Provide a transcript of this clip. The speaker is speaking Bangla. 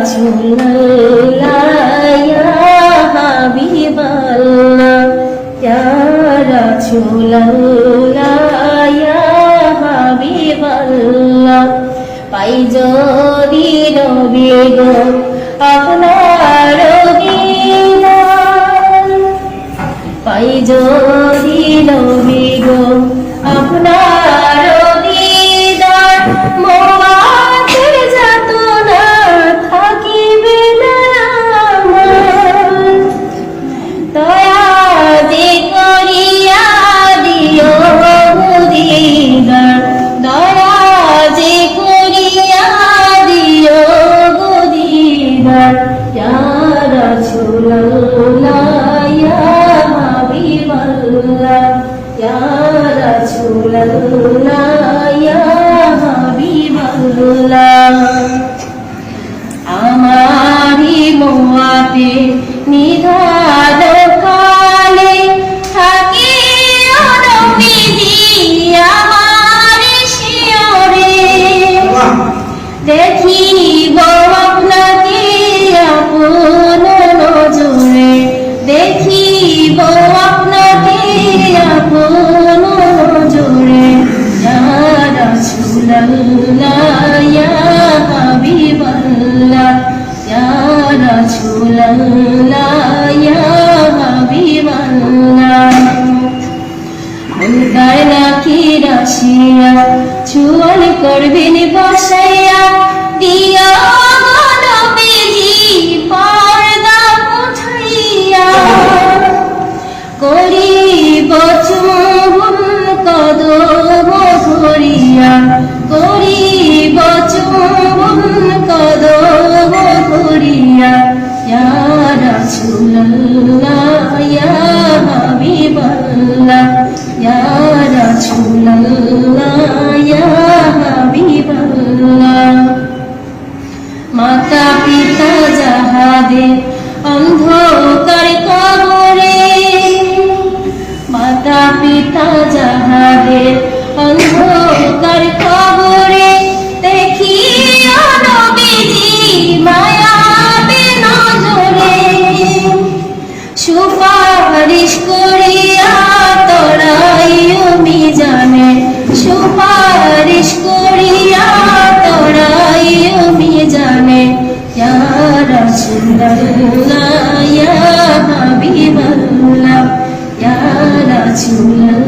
রাসূলুল্লাহ ইয়া হাবিবাল্লাহ ইয়া রাসূলুল্লাহ ইয়া হাবিবাল্লাহ পাই যদি নবী গো আপনার দিদার পাই যদি নবী গো আপনার দিদার মোহাম্মদের যাতনা থাকিবে না আমার দয়া যে করিয়া দিও দিদার দয়া যে করিয়া দিও দিদার ইয়া রাসূলুল্লাহ ইয়া হাবিবাল্লাহ ইয়া রাসূলুল্লাহ ইয়া হাবিবাল্লাহ আমারি মোয়াতে নিধান কালে থাকে নবীজি আমার শিয়রে দেখিব আপনাকে আপন নজরে দেখিব আপনাকে আপন নজরে ইয়া রাসূলুল্লাহ ইয়া হাবিবাল্লাহ ইয়া রাসূলুল্লাহ ইয়া হাবিবাল্লাহ মুনকার নাকির আসিয়া চুয়াল করবেন বসাইয়া দিয়া নবীজি পর্দা উঠাইয়া করিব চুম্বন কদম ধরিয়া করিব চুম্বন কদম ধরিয়া ইয়া রাসূলুল্লাহ ইয়া হাবিবাল্লাহ ইয়া রাসূলুল্লাহ ইয়া হাবিবাল্লাহ মাতা পিতা যাহাদের অন্ধকার কবরে মাতা পিতা যাহাদের অন্ধকার কবরে দেখিও নবীজি মায়াবে নজরে সুপারিশ করিয়া তোরাইও মিজানে সুপারিশ করিয়া তোরাইও মিজানে ইয়া রাসূলুল্লাহ ইয়া হাবিবাল্লাহ ইয়া রাসূলুল্লাহ